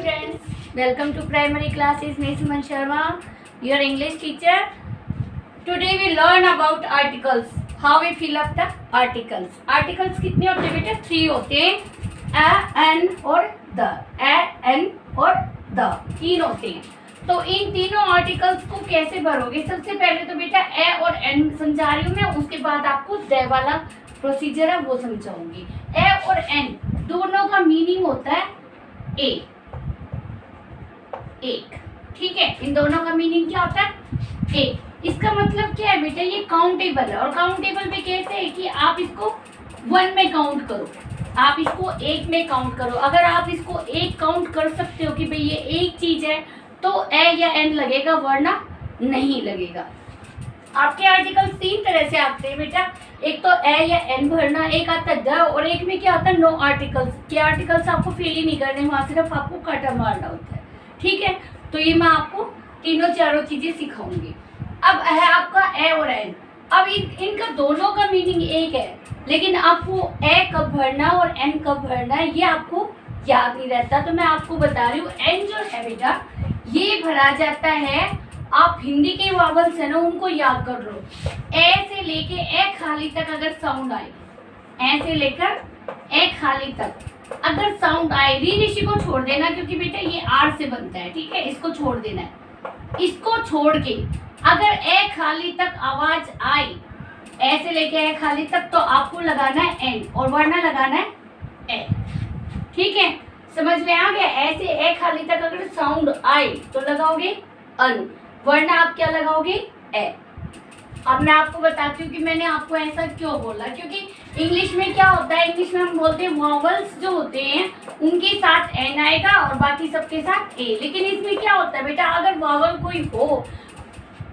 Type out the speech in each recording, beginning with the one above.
students, welcome to primary classes. मैं Suman Sharma, your English teacher. Today we learn about articles. How we fill up the articles. Articles कितने होते हैं बेटा? 3 होते हैं. A, N और the. A, N और the. 3 होते हैं. तो इन तीनों आर्टिकल्स को कैसे भरोगे? सबसे पहले तो बेटा ए और एन समझा रही हूँ मैं, उसके बाद आपको द वाला प्रोसीजर है वो समझाऊंगी. ए और एन दोनों का मीनिंग होता है एक. ठीक है, इन दोनों का मीनिंग क्या होता है? एक. इसका मतलब क्या है बेटा? ये काउंटेबल है. और काउंटेबल में कैसे है कि आप इसको 1 में काउंट करो, आप इसको 1 में काउंट करो. अगर आप इसको 1 काउंट कर सकते हो कि भाई ये एक चीज है तो ए या एन लगेगा, वरना नहीं लगेगा. आपके आर्टिकल 3 तरह से आते हैं बेटा. एक तो ए या एन भरना, एक आता है द, और एक में क्या होता है नो आर्टिकल्स. के आर्टिकल्स आपको फिल ही नहीं करने, वहां सिर्फ आपको काटा मारना होता है. ठीक है, तो ये मैं आपको तीनों चारों चीजें सिखाऊंगी. अब है आपका ए और एन. अब इनका दोनों का मीनिंग एक है, लेकिन आपको ए कब भरना और एन कब भरना है ये आपको याद नहीं रहता. तो मैं आपको बता रही हूँ, एन जो है बेटा ये भरा जाता है. आप हिंदी के वावल्स है ना, उनको याद कर लो. ए से लेके ए खाली तक अगर साउंड आए, ए से लेकर ए खाली तक अगर साउंड आए, री ऋषि को छोड़ देना क्योंकि बेटा ये आर से बनता है. ठीक है, इसको छोड़ देना है. इसको छोड़ के अगर ए खाली तक आवाज आए, ए से लेके ए खाली तक, तो आपको लगाना है एन और वरना लगाना है ए. ठीक है, समझ में आ गया? ऐसे ए खाली तक अगर साउंड आए तो लगाओगे अन, वरना आप क्या लगाओगे? ए. अब मैं आपको बताती हूँ कि मैंने आपको ऐसा क्यों बोला. क्योंकि इंग्लिश में क्या होता है, इंग्लिश में हम बोलते हैं वॉवल्स जो होते हैं उनके साथ एन आएगा और बाकी सबके साथ ए. लेकिन इसमें क्या होता है बेटा, अगर वॉवल कोई हो,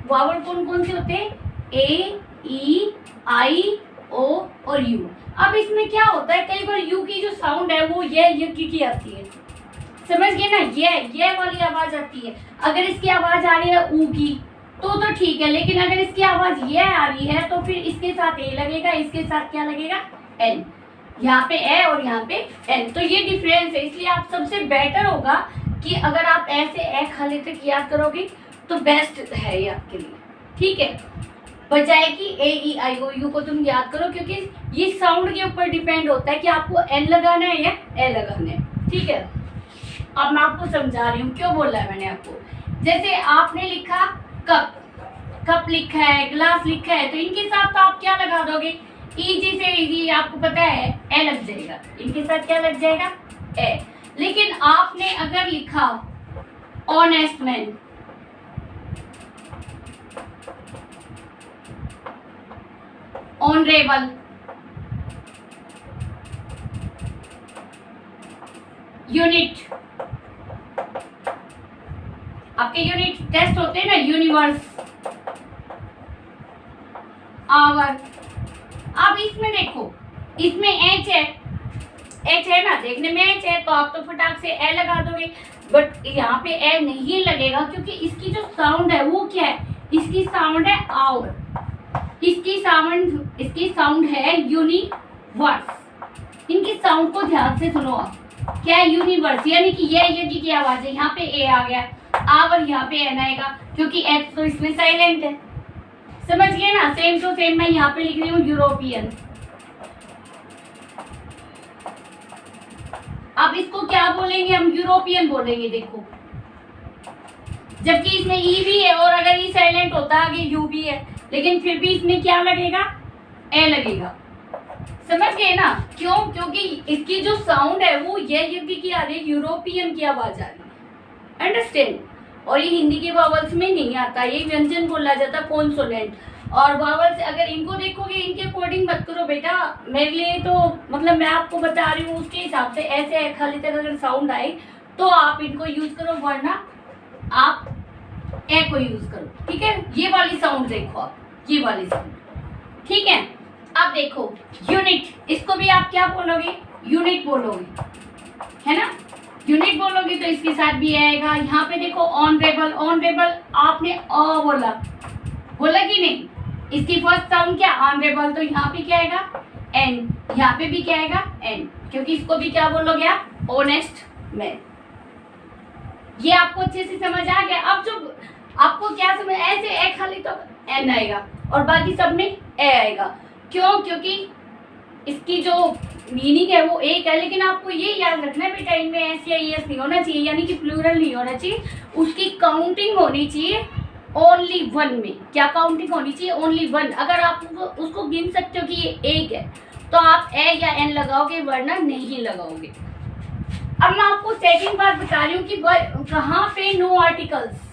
वॉवल कौन कौन से होते हैं? ए, ई, आई, ओ और यू. अब इसमें क्या होता है, कई बार यू की जो साउंड है वो ये की आती है. समझ गए ना? ये वाली आवाज आती है. अगर इसकी आवाज आ रही है ऊ की तो ठीक है, लेकिन अगर इसकी आवाज ये आ रही है तो फिर इसके साथ ए लगेगा, इसके साथ क्या लगेगा? एन. यहाँ पे ए और यहाँ पे एन. तो ये डिफरेंस है. इसलिए आप सबसे बेटर होगा कि अगर आप ऐसे ए खाली तक याद करोगे तो बेस्ट है ये आपके लिए. ठीक है, बजाय कि ए, ई, आई, ओ, यू को तुम याद करो, क्योंकि ये साउंड के ऊपर डिपेंड होता है कि आपको एन लगाना है या ए लगाना है. ठीक है, अब मैं आपको समझा रही हूँ क्यों बोला है मैंने आपको. जैसे आपने लिखा कप, कप लिखा है, ग्लास लिखा है, तो इनके साथ तो आप क्या लगा दोगे? इजी से इजी, आपको पता है ए लग जाएगा. इनके साथ क्या लग जाएगा? ए. लेकिन आपने अगर लिखा ऑनेस्ट मैन, ऑनरेबल, यूनिट, आपके यूनिट टेस्ट होते हैं ना, यूनिवर्स, आवर. अब इसमें देखो, इसमें एच है, एच है ना, देखने में एच है, तो आप तो फटाक से ए लगा दोगे. बट यहाँ पे ए नहीं लगेगा क्योंकि इसकी जो साउंड है वो क्या है? इसकी साउंड है आवर. इसकी साउंड है यूनिवर्स. इनकी साउंड को ध्यान से सुनो आप. क्या है? यूनिवर्स. यानी कि ये की आवाज है, यहाँ पे ए आ गया, आवर यहाँ पे एन आएगा क्योंकि एच तो इसमें साइलेंट है. समझ गए ना? सेम टू सेम मैं यहाँ पे लिख रही हूँ यूरोपियन. अब इसको क्या बोलेंगे हम? यूरोपियन बोलेंगे. देखो, जबकि इसमें ई भी है और अगर ई साइलेंट होता आगे यू भी है, लेकिन फिर भी इसमें क्या लगेगा? ए लगेगा. समझ गए ना? क्यों? क्योंकि इसकी जो साउंड है वो ये की आ रही है, यूरोपियन की आवाज आ रही है. अंडरस्टैंड? और ये हिंदी के वावल्स में नहीं आता, ये व्यंजन बोला जाता है कॉन्सोनेंट. और वावल्स अगर इनको देखोगे, इनके अकॉर्डिंग मत करो बेटा. मेरे लिए तो मतलब मैं आपको बता रही हूँ उसके हिसाब से. ऐसे खाली तक अगर साउंड आए तो आप इनको यूज करो, वरना आप ए को यूज करो. ठीक है, ये वाली साउंड देखो आप, ये वाली साउंड. ठीक है, अब देखो यूनिट, इसको भी आप क्या बोलोगे? यूनिट बोलोगे, है ना? यूनिट बोलोगे तो इसके साथ भी आएगा. यहाँ पे देखो ऑनरेबल, ऑनरेबल आपने अ बोला कि नहीं? इसकी फर्स्ट साउंड क्या? ऑनरेबल. तो यहाँ पे क्या आएगा? एन. यहाँ पे भी क्या आएगा? एन, क्योंकि इसको भी क्या बोलोगे आप? Honest man. ये आपको अच्छे से समझ आ गया। अब जो आपको क्या समझ, ऐसे ए खाली तो एन आएगा और बाकी सब में ए आएगा। क्यों? क्योंकि इसकी जो मीनिंग है वो एक है, लेकिन आपको ये याद रखना है बेटा, इनमें एस या एस नहीं होना चाहिए, यानी कि प्लूरल नहीं होना चाहिए। उसकी काउंटिंग होनी चाहिए ओनली वन में। क्या काउंटिंग होनी चाहिए? Only one. अगर आप उसको गिन सकते हो कि ये एक है तो आप ए या एन लगाओगे, वरना नहीं लगाओगे। अब मैं आपको सेकंड बात बता रही हूँ कि कहाँ पे नो आर्टिकल्स।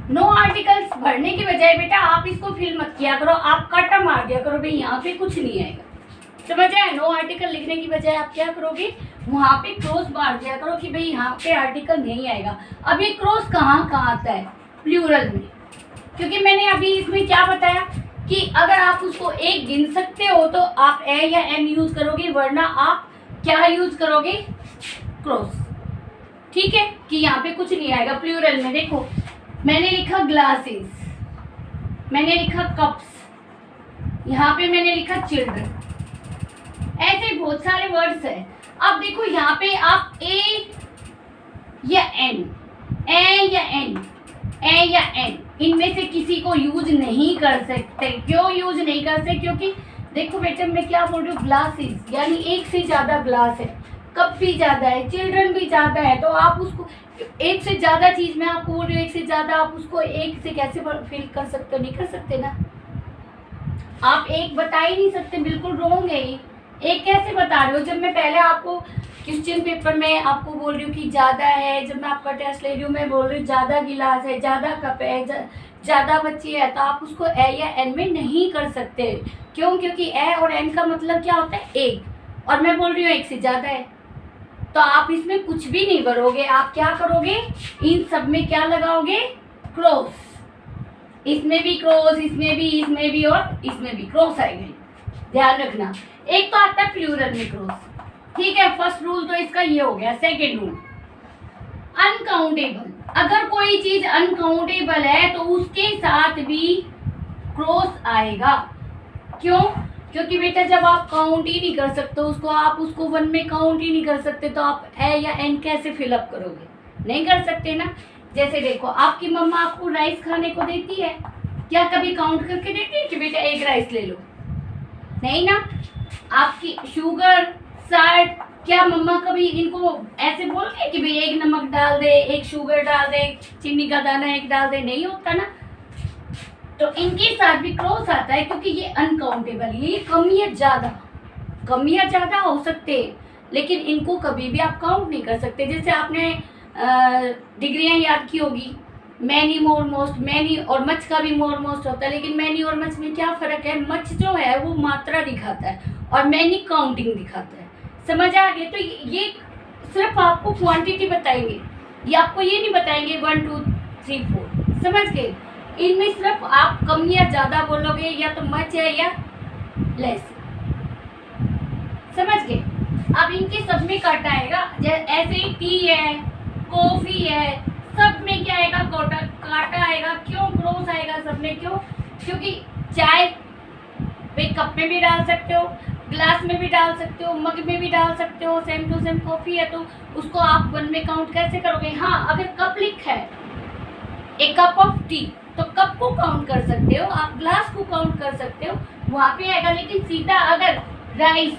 नो आर्टिकल्स भरने की बजाय बेटा आप इसको फिल मत किया करो, आप काटा मार दिया करो, भाई यहाँ पे कुछ नहीं आएगा। समझ आया? नो आर्टिकल लिखने की बजाय आप क्या करोगे, वहाँ पे क्रॉस मार दिया करो कि भाई यहाँ पे आर्टिकल नहीं आएगा। अब ये क्रॉस कहाँ कहाँ आता है? प्लूरल में। क्योंकि मैंने अभी इसमें क्या बताया कि अगर आप उसको एक गिन सकते हो तो आप ए या एन यूज करोगे, वरना आप क्या यूज करोगे? क्रॉस। ठीक है, कि यहाँ पे कुछ नहीं आएगा प्लूरल में। देखो मैंने लिखा ग्लासेस, मैंने लिखा कप्स, यहाँ पे मैंने लिखा चिल्ड्रन, ऐसे बहुत सारे वर्ड्स है। अब देखो यहाँ पे आप ए या एन, ए या एन, ए या एन, इनमें से किसी को यूज नहीं कर सकते। क्यों यूज नहीं कर सकते? क्योंकि देखो बेटे मैं क्या बोल रही हूँ, ग्लासेस यानी एक से ज्यादा ग्लास है, कप भी ज्यादा है, चिल्ड्रन भी ज्यादा है, तो आप उसको एक से ज्यादा चीज में आपको बोल रही हूँ, एक से ज्यादा आप उसको एक से कैसे फिल कर सकते हो? नहीं कर सकते ना। आप एक बता ही नहीं सकते, बिल्कुल रॉन्ग है ये। एक कैसे बता रहे हो? जब मैं पहले आपको क्वेश्चन पेपर में आपको बोल रही हूँ कि ज़्यादा है, जब मैं आपका टेस्ट ले रही हूँ मैं बोल रही हूँ ज़्यादा गिलास है, ज़्यादा कप है, ज़्यादा बच्चे है, तो आप उसको ए या एन में नहीं कर सकते। क्यों? क्योंकि ए और एन का मतलब क्या होता है? एक, और मैं बोल रही हूँ एक से ज़्यादा है, तो आप इसमें कुछ भी नहीं भरोगे। आप क्या करोगे? इन सब में क्या लगाओगे? क्रॉस। इसमें भी क्रॉस, इसमें भी और इसमें भी क्रॉस आएगा, ध्यान रखना। एक तो आता है प्लूरल में क्रॉस, ठीक है। फर्स्ट रूल तो इसका ये हो गया। Second rule, uncountable. अगर कोई चीज अनकाउंटेबल है तो उसके साथ भी क्रॉस आएगा। क्यों? क्योंकि बेटा जब आप काउंट ही नहीं कर सकते उसको, आप उसको वन में काउंट ही नहीं कर सकते, तो आप ए या एन कैसे फिलअप करोगे? नहीं कर सकते ना। जैसे देखो आपकी मम्मा आपको राइस खाने को देती है, क्या कभी काउंट करके देती है कि बेटा एक राइस ले लो? नहीं ना। आपकी शुगर, साल्ट, क्या मम्मा कभी इनको ऐसे बोलती है कि भाई एक नमक डाल दे, एक शुगर डाल दे, चीनी का दाना एक डाल दे? नहीं होता ना। तो इनके साथ भी क्रॉस आता है क्योंकि ये अनकाउंटेबल, ये कम या ज्यादा हो सकते हैं, लेकिन इनको कभी भी आप काउंट नहीं कर सकते। जैसे आपने डिग्रियां याद की होगी, मैनी, मोर, मोस्ट। मैनी और मच का भी मोर, मोस्ट होता है, लेकिन मैनी और मच में क्या फर्क है? मच जो है वो मात्रा दिखाता है और मैनी काउंटिंग दिखाता है। समझ आ गए? तो ये सिर्फ आपको क्वांटिटी बताएंगे, ये आपको ये नहीं बताएंगे 1 2 3 4। समझ गए? इनमें सिर्फ आप कम या ज्यादा बोलोगे, या तो मच है या लेस। समझ गए? अब इनके सब में काटा आएगा, ऐसे ही टी है, कॉफी है, सब में क्या आएगा? काटा आएगा। क्यों क्रॉस आएगा सब में? क्यों? क्योंकि चाय पे कप में भी डाल सकते हो, ग्लास में भी डाल सकते हो, मग में भी डाल सकते हो, सेम टू सेम कॉफी है, तो उसको आप वन में काउंट कैसे करोगे? हाँ, अगर कप लिखा है ए कप ऑफ टी, तो कप को काउंट कर सकते हो, आप ग्लास को काउंट कर सकते हो, वहां पे आएगा। लेकिन सीधा अगर राइस,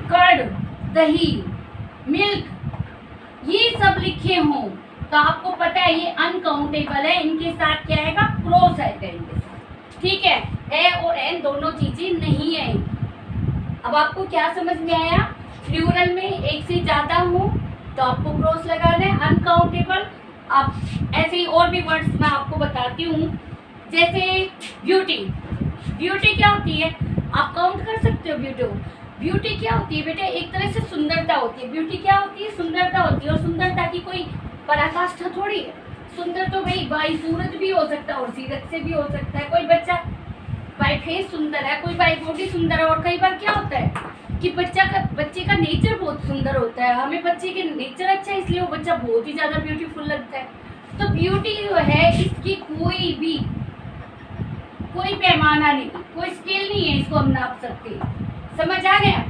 कर्ड, दही, मिल्क, ये सब लिखे हों तो आपको पता है ये अनकाउंटेबल है, इनके साथ क्या आएगा? क्रॉस आएगा इनके साथ। ठीक है, ए और एन दोनों चीजें नहीं है। अब आपको क्या समझ में आया? प्लूरल में एक से ज्यादा हो तो आपको क्रॉस लगाना है। अनकाउंटेबल, आप ऐसे ही और भी वर्ड्स मैं आपको बताती हूँ। जैसे ब्यूटी, ब्यूटी क्या होती है? आप काउंट कर सकते हो ब्यूटी। ब्यूटी क्या होती है बेटा? एक तरह से सुंदरता होती है। ब्यूटी क्या होती है? सुंदरता होती है। और सुंदरता की कोई पराकाष्ठा थोड़ी है। सुंदर तो भाई बाई सूरत भी हो सकता है और सीरत से भी हो सकता है। कोई बच्चा बाई फेस सुंदर है, कोई बाई बॉडी सुंदर है, और कई बार क्या होता है कि बच्चे का नेचर बहुत सुंदर होता है। हमें बच्चे के नेचर अच्छा है इसलिए वो बच्चा बहुत ही ज्यादा ब्यूटीफुल लगता है। तो ब्यूटी जो है इसकी कोई पैमाना नहीं, कोई स्केल नहीं है, इसको हम नाप सकते। समझ आ गया?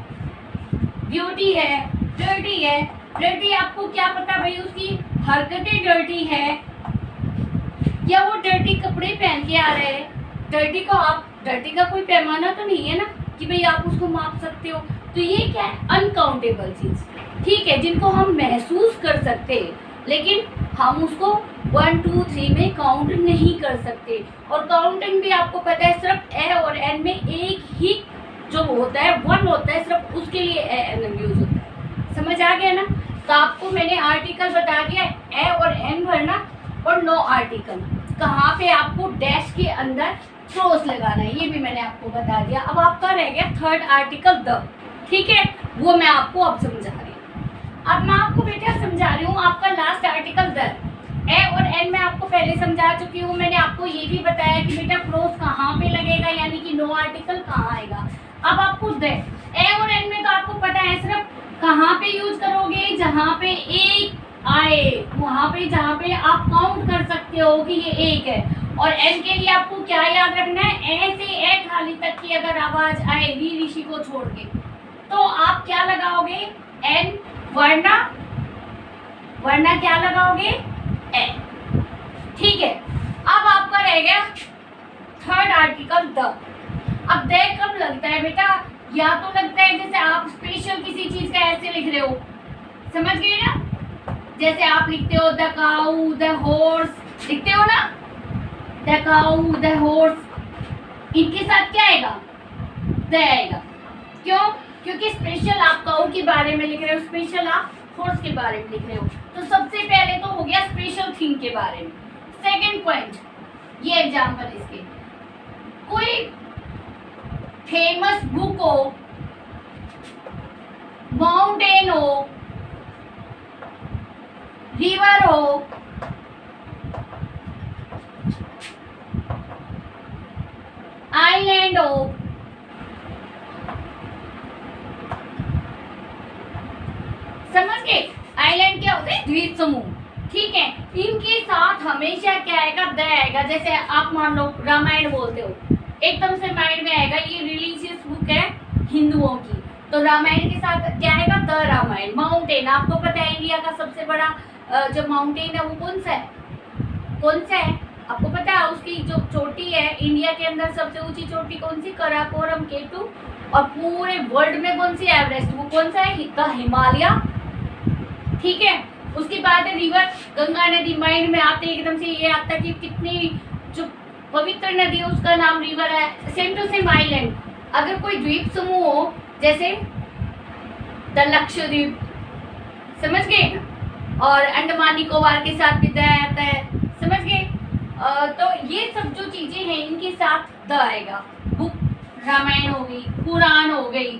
ब्यूटी है, प्योरिटी है। प्योरिटी आपको क्या पता भाई उसकी हरकतें डर्टी है या वो डर्टी कपड़े पहन के आ रहे हैं, डर्टी का कोई पैमाना तो नहीं है ना कि भाई आप उसको माप सकते हो। तो ये क्या है, अनकाउंटेबल चीज, ठीक है, जिनको हम महसूस कर सकते हैं लेकिन हम उसको 1 2 3 में काउंट नहीं कर सकते। और काउंटिंग भी आपको पता है सिर्फ ए और एन में एक ही जो होता है 1 होता है, सिर्फ उसके लिए ए एन यूज होता है। समझ आ गया ना। तो आपको मैंने आर्टिकल बता दिया, ए और एन भरना और नो आर्टिकल कहाँ पे आपको डैश के अंदर क्रॉस लगाना है, ये भी मैंने आपको बता दिया। अब आपका रह गया थर्ड आर्टिकल द, ठीक है, वो मैं आपको अब समझा रही हूँ। अब मैं आपको बेटा समझा रही हूँ आपका लास्ट आर्टिकल द। ए और एन मैं आपको पहले समझा चुकी हूँ। मैंने आपको ये भी बताया कि बेटा क्रॉस कहाँ पे लगेगा, यानी कि नो आर्टिकल कहाँ आएगा। अब आपको द, ए और एन में तो आपको पता है सिर्फ कहाँ पे यूज करोगे, जहाँ पे एक आए वहां पे, जहाँ पे आप काउंट कर सकते हो कि ये एक है। और एन के लिए आपको क्या याद रखना है, ए से ए खाली तक की अगर आवाज आए री ऋषि को छोड़ के तो आप क्या लगाओगे, एन वरना क्या लगाओगे, ए, ठीक है। अब आपका रह गया थर्ड आर्टिकल द। अब द कब लगता है बेटा, या तो लगता है जैसे आप स्पेशल किसी चीज का ऐसे लिख रहे हो, समझ गए ना, जैसे आप लिखते हो द काऊ द हॉर्स, लिखते हो ना द काऊ द हॉर्स, इनके साथ क्या आएगा, द आएगा। क्यों, क्योंकि स्पेशल आप काऊ के बारे में लिख रहे हो, स्पेशल आप हॉर्स के बारे में लिख रहे हो। तो सबसे पहले तो हो गया स्पेशल थिंग के बारे में। सेकंड पॉइंट, ये एग्जांपल इसके, कोई फेमस बुक हो, माउंटेन हो, रिवर हो, आइलैंड हो, समझ गए। आइलैंड क्या होते हैं, द्वीप समूह, ठीक है। इनके साथ हमेशा क्या आएगा, द आएगा। जैसे आप मान लो रामायण बोलते हो, एकदम से माइंड में आएगा ये रिलीजियस बुक है हिंदुओं की, तो रामायण के साथ क्या आएगा, द रामायण। माउंटेन, आपको पता है इंडिया का सबसे बड़ा जो माउंटेन है वो कौन सा है, कौन सा है आपको पता है, उसकी जो चोटी है इंडिया के अंदर सबसे ऊंची चोटी कौन सी, कराकोरम केटू। और पूरे वर्ल्ड में कौन सी, एवरेस्ट, वो कौन सा है, द हिमालय, ठीक है। उसके बाद है रिवर, गंगा नदी माइंड में आते एकदम से ये आता कि कितनी जो पवित्र नदी है उसका नाम रिवर है। सेम टू सेम आइलैंड, अगर कोई द्वीप समूह हो जैसे द लक्षद्वीप, समझ गए ना, और अंडमान निकोबार के साथ भी द आता है, समझ गए। तो ये सब जो चीजें हैं इनके साथ द आएगा। बुक रामायण हो गई, कुरान हो गई,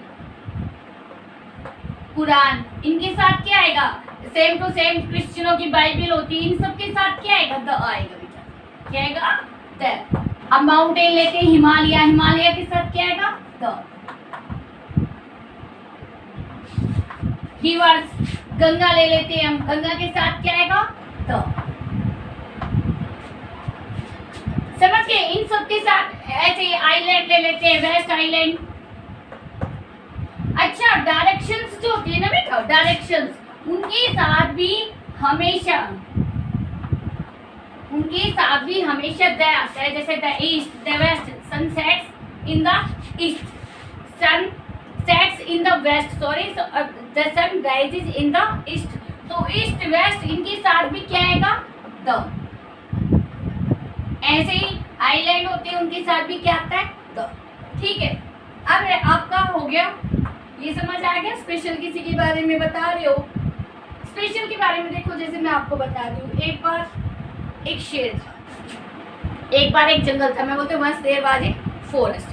कुरान, इनके साथ क्या आएगा, सेम टू सेम क्रिश्चियनों की बाइबल होती है, इन सब के साथ क्या आएगा, द आएगा बेटा, क्या आएगा, द। अब माउंटेन लेते हैं हिमालय, हिमालय के साथ क्या आएगा, द। रिवर्स, गंगा ले लेते हैं हम, गंगा के साथ क्या आएगा, द। समझ गए। इन सब के साथ ऐसे आइलैंड ले लेते हैं, वेस्ट आइलैंड। अच्छा, डायरेक्शंस जो होती है ना बेटा, डायरेक्शंस, उनके साथ भी हमेशा द आता है। जैसे the east, the west, sun sets in the east, sun sets in the west, sorry, the sun rises in the east. तो ईस्ट वेस्ट इनके साथ भी क्या आएगा, द। ऐसे ही आइलैंड होते हैं उनके साथ भी क्या आता है, द, ठीक है। अब आपका हो गया, ये समझ आ गया। स्पेशल किसी के बारे में बता रहे हो, स्पेशल के बारे में देखो, जैसे मैं आपको बता रही हूँ, एक बार एक शेर था, एक बार एक जंगल था, मैं बोलते once there was a forest,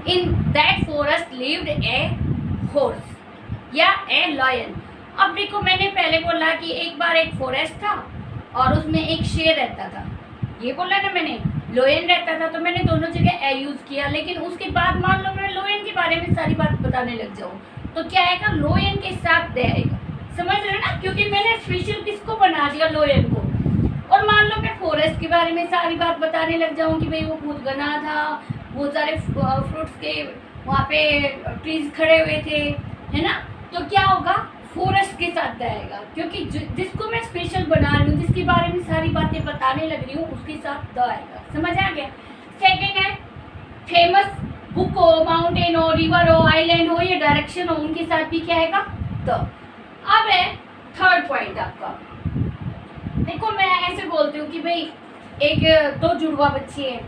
in that forest lived a horse या ए लायन। अब देखो मैंने पहले बोला कि एक बार एक फॉरेस्ट था और उसमें एक शेर रहता था, ये बोला ना मैंने, लोयन रहता था, तो मैंने दोनों जगह ए यूज किया। लेकिन उसके बाद मान लो मैं लोयन के बारे में सारी बात बताने लग जाऊँ तो क्या आएगा, लोयन के साथ दे आएगा, समझ रहे ना, क्योंकि मैंने स्पेशल किसको बना दिया, लोयन को। और मान लो मैं फॉरेस्ट के बारे में सारी बात बताने लग जाऊँ कि भाई वो बहुत घना था, बहुत सारे फ्रूट्स के वहाँ पे ट्रीज खड़े हुए थे, है ना, तो क्या होगा, फॉरेस्ट उसके साथ द आएगा, क्योंकि जिसको मैं स्पेशल बना रही हूँ, जिसके बारे में सारी बातें बताने लग रही हूँ, उसके साथ द आएगा। समझ आ गया। सेकेंड है फेमस बुक हो, माउंटेन हो, रिवर हो, आइलैंड हो या डायरेक्शन हो, उनके साथ भी क्या आएगा? द। अब है थर्ड पॉइंट आपका। देखो मैं ऐसे बोलती हूँ कि भाई एक दो जुड़वा बच्चे हैं,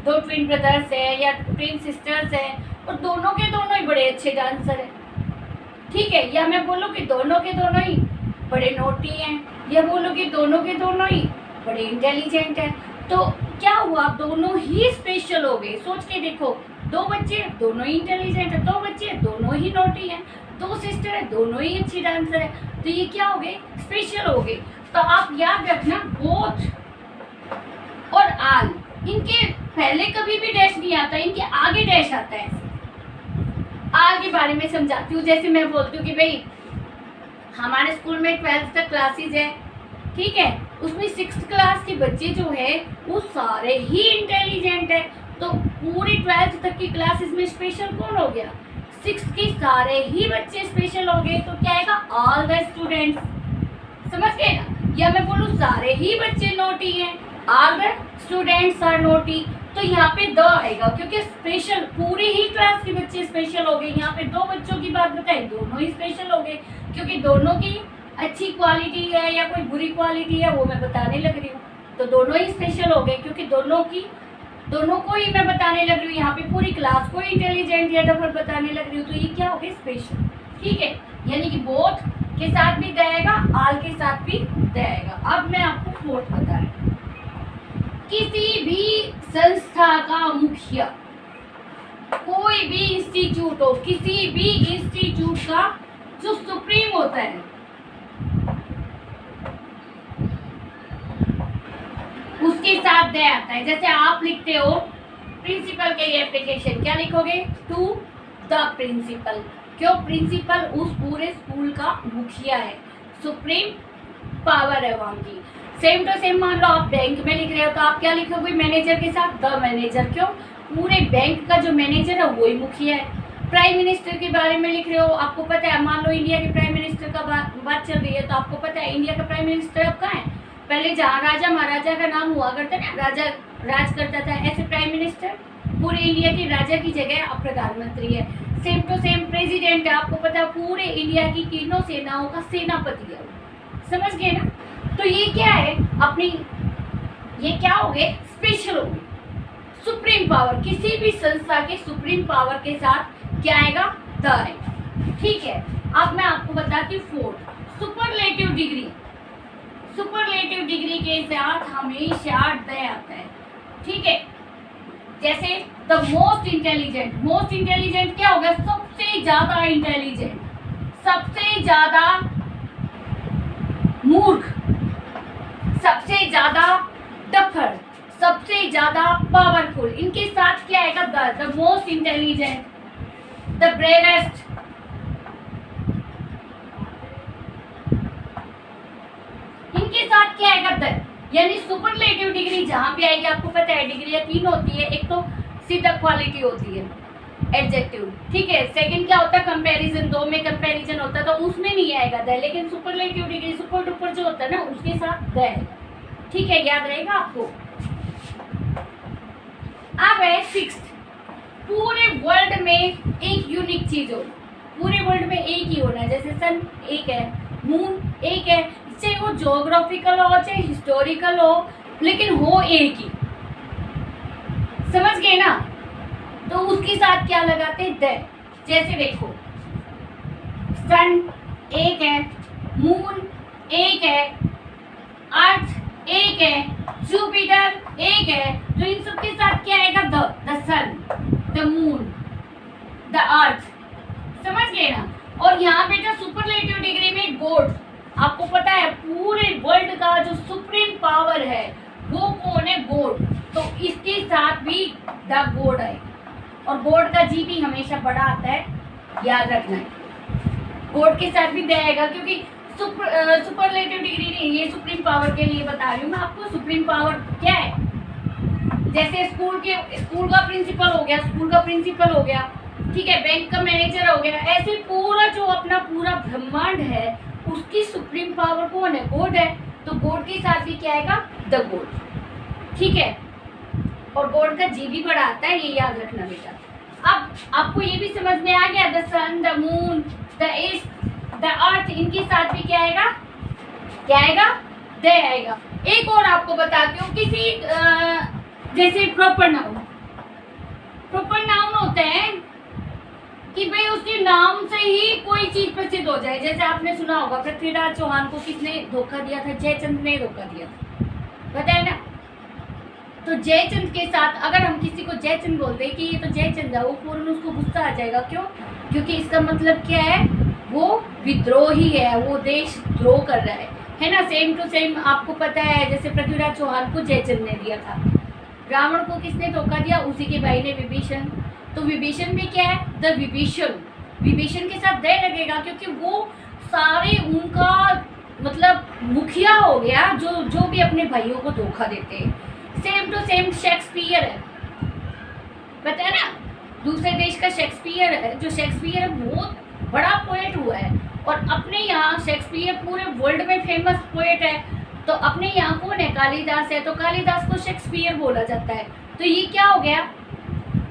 दो ट्विन ब्रदर्स है या ट्विन सिस्टर्स हैं और दोनों के दोनों ही बड़े अच्छे डांसर हैं, ठीक है। या मैं बोलूँ कि दोनों के दोनों ही बड़े नोटी हैं, या बोलूँ कि दोनों के दोनों ही बड़े इंटेलिजेंट हैं, तो क्या हुआ? दोनों ही स्पेशल हो गए। सोच के देखो, दो बच्चे दोनों ही इंटेलिजेंट है, दो बच्चे दोनों ही नोटी हैं, दो सिस्टर है दोनों ही अच्छी डांसर है, तो ये क्या हो गए? स्पेशल हो गए। तो आप याद रखना बोथ और आल, इनके पहले कभी भी डैश नहीं आता, इनके आगे डैश आता है। आल के बारे में समझाती हूँ। जैसे मैं बोलती हूँ कि भाई हमारे स्कूल में 12th तक क्लासेज है, ठीक है, उसमें 6th क्लास के बच्चे जो है वो सारे ही इंटेलिजेंट है, तो पूरी 12th तक की क्लासेस में स्पेशल कौन हो गया? 6th के सारे ही बच्चे स्पेशल हो गए, तो क्या आएगा? All the students. समझ गए ना? या मैं बोलूँ सारे ही बच्चे नोटी हैं, all the students are naughty, तो यहाँ पे द आएगा, क्योंकि स्पेशल पूरी ही क्लास के बच्चे स्पेशल हो गए। यहाँ पे दो बच्चों की बात बताई, दोनों ही स्पेशल हो गए, क्योंकि दोनों की अच्छी क्वालिटी है या कोई बुरी क्वालिटी है वो मैं बताने लग रही हूँ, तो दोनों ही स्पेशल हो गए, क्योंकि दोनों को ही मैं बताने लग रही हूँ। यहाँ पे पूरी क्लास को इंटेलिजेंट या डफर बताने लग रही हूँ, तो ये क्या हो गया? स्पेशल, ठीक है। यानी कि बोथ के साथ भी देगा, आल के साथ भी देगा। अब मैं आपको फोर्थ बता रही हूँ। किसी भी संस्था का मुखिया, कोई भी इंस्टीट्यूट हो, किसी भी इंस्टीट्यूट का जो सुप्रीम होता है, उसके साथ दे आता है। जैसे आप लिखते हो प्रिंसिपल के लिए एप्लीकेशन, क्या लिखोगे? To the principal. क्यों? प्रिंसिपल उस पूरे स्कूल का मुखिया है, सुप्रीम पावर है वहाँ की। सेम टू सेम मान लो आप बैंक में लिख रहे हो, तो आप क्या लिखोगे? मैनेजर के साथ द मैनेजर। क्यों? पूरे बैंक का जो मैनेजर है वही मुखिया है। प्राइम मिनिस्टर के बारे में लिख रहे हो, आपको पता है, मान लो इंडिया के प्राइम मिनिस्टर का बात चल रही है, तो आपको पता है इंडिया का प्राइम मिनिस्टर अब कहाँ है? पहले जहाँ राजा महाराजा का नाम हुआ करता ना, राजा राज करता था, ऐसे प्राइम मिनिस्टर पूरे इंडिया के राजा की जगह अब प्रधानमंत्री है। सेम टू सेम प्रेसिडेंट है, आपको पता है पूरे इंडिया की तीनों सेनाओं का सेनापति है। समझ गए ना? तो ये क्या है? अपनी ये क्या हो गए? स्पेशल हो गए, सुप्रीम पावर। किसी भी संस्था के सुप्रीम पावर के साथ क्या आएगा? द आएगा, ठीक है। अब मैं आपको बताती हूँ fourth, superlative degree. Superlative degree के साथ हमेशा द आता है, ठीक है। जैसे the most intelligent, most intelligent क्या होगा? सबसे ज्यादा इंटेलिजेंट, सबसे ज्यादा मूर्ख, सबसे ज्यादा डफर, सबसे ज्यादा पावरफुल। इनके साथ क्या आएगा? The most intelligent, the bravest, इनके साथ क्या आएगा? द। यानी सुपरलेटिव डिग्री जहां पे आएगी, आपको पता है डिग्रियां तीन होती है, एक तो सीधा क्वालिटी होती है, एडजेक्टिव, ठीक है। सेकंड क्या होता है? कंपैरिजन, दो में कंपैरिजन होता है, तो उसमें नहीं आएगा द, लेकिन सुपरलेटिव डिग्री सुपर डुपर जो होता है ना, उसके साथ द है, ठीक है। याद रहेगा आपको। अब है सिक्स्थ, पूरे वर्ल्ड में एक यूनिक चीज हो, पूरे वर्ल्ड में एक ही होना है। जैसे सन एक है, मून एक है, चाहे वो ज्योग्राफिकल हो चाहे हिस्टोरिकल हो, लेकिन हो एक ही। समझ गए ना? तो उसके साथ क्या लगाते हैं? द। जैसे देखो सन एक है, मून एक है, अर्थ एक है, जुपिटर एक है, तो इन सब के साथ क्या आएगा? The sun, the moon, the earth. समझ गए ना? और यहाँ पे जो सुपरलेटिव डिग्री में गॉड, आपको पता है पूरे वर्ल्ड का जो सुप्रीम पावर है वो कौन है? गॉड। तो इसके साथ भी द गॉड है, और गॉड का जी भी हमेशा बड़ा आता है, याद रखना है। गॉड के साथ भी द आएगा, क्योंकि सुपरलेटिव डिग्री नहीं, ये सुप्रीम पावर के लिए बता रही हूँ मैं आपको। सुप्रीम पावर क्या है? जैसे स्कूल का प्रिंसिपल हो गया, स्कूल का प्रिंसिपल हो गया, ठीक है, बैंक का मैनेजर हो गया, ऐसे पूरा जो अपना पूरा ब्रह्मांड है उसकी सुप्रीम पावर कौन है? गॉड है। तो गॉड के साथ भी क्या आएगा? द गॉड, ठीक है। और गॉड का जी भी बड़ा आता है, ये याद रखना बेटा। अब आपको ये भी समझ में आ गया, the sun, the moon, the east, the earth, इनके साथ भी क्या आएगा? क्या आएगा? दे आएगा। एक और आपको बताती हूँ, किसी जैसे प्रॉपर नाउन होते हैं कि भाई उसके नाम से ही कोई चीज प्रसिद्ध हो जाए। जैसे आपने सुना होगा पृथ्वीराज चौहान को किसने धोखा दिया था? जयचंद ने धोखा दिया था, पता है ना। तो जयचंद के साथ अगर हम किसी को जयचंद बोलते हैं कि ये तो जयचंद है, वो फौरन उसको गुस्सा आ जाएगा। क्यों? क्योंकि इसका मतलब क्या है? वो विद्रोही है, वो देशद्रोह कर रहा है ना। सेम टू सेम आपको पता है, जैसे पृथ्वीराज चौहान को जयचंद ने दिया था, रावण को किसने धोखा दिया? उसी के भाई ने, विभीषण। तो विभीषण भी क्या है? द विभीषण। विभीषण के साथ दय लगेगा क्योंकि वो सारे उनका मतलब मुखिया हो गया, जो भी अपने भाइयों को धोखा देते हैं। सेम टू सेम शेक्सपियर है, पता है ना, दूसरे देश का शेक्सपियर है। जो शेक्सपियर है बहुत बड़ा पोएट हुआ है, और अपने यहाँ शेक्सपियर पूरे वर्ल्ड में फेमस पोएट है। तो अपने यहाँ कौन है? कालिदास है। तो कालिदास को शेक्सपियर बोला जाता है। तो ये क्या हो गया?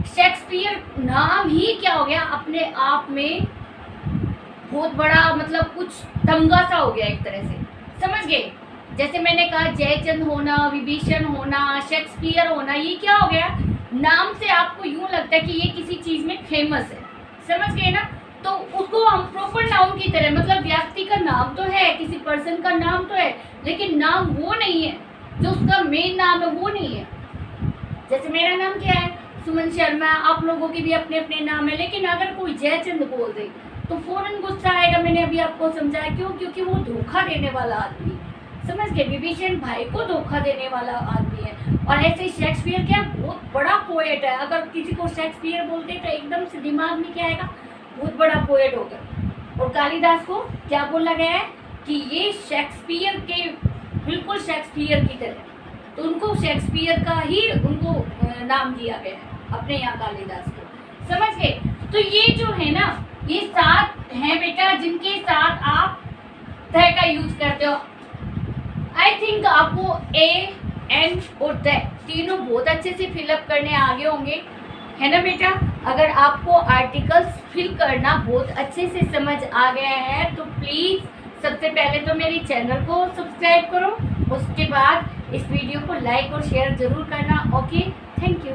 शेक्सपियर नाम ही क्या हो गया? अपने आप में बहुत बड़ा मतलब कुछ तमगा सा हो गया एक तरह से, समझ गए। जैसे मैंने कहा जयचंद होना, विभीषण होना, शेक्सपियर होना, ये क्या हो गया? नाम से आपको यूं लगता है कि ये किसी चीज में फेमस है, समझ गए ना। तो उसको हम प्रॉपर नाउन की तरह, मतलब व्यक्ति का नाम तो है, किसी पर्सन का नाम तो है, लेकिन नाम वो नहीं है, जो उसका मेन नाम है वो नहीं है। जैसे मेरा नाम क्या है? सुमन शर्मा। आप लोगों के भी अपने अपने नाम है, लेकिन अगर कोई जयचंद बोल दे तो फौरन गुस्सा आएगा। मैंने अभी आपको समझाया क्यों? क्योंकि वो धोखा देने वाला आदमी, समझ गए। विभीषण भाई को धोखा देने वाला आदमी है। और ऐसे शेक्सपियर क्या बहुत बड़ा पोएट है। अगर किसी को शेक्सपियर बोलते तो एकदम से दिमाग में क्या आएगा? बहुत बड़ा पोएट होगा। और कालिदास को क्या बोला गया है? कि ये शेक्सपियर के बिल्कुल शेक्सपियर की तरह, तो उनको शेक्सपियर का ही उनको नाम दिया गया है अपने यहाँ कालिदास को, समझ गए। तो ये जो है ना, ये 7 हैं बेटा जिनके साथ आप द का यूज करते हो। आई थिंक आपको ए, एन और द तीनों बहुत अच्छे से फिलअप करने आगे होंगे, है ना बेटा। अगर आपको आर्टिकल्स फिल करना बहुत अच्छे से समझ आ गया है तो प्लीज़ सबसे पहले तो मेरे चैनल को सब्सक्राइब करो, उसके बाद इस वीडियो को लाइक और शेयर ज़रूर करना। Okay, thank you.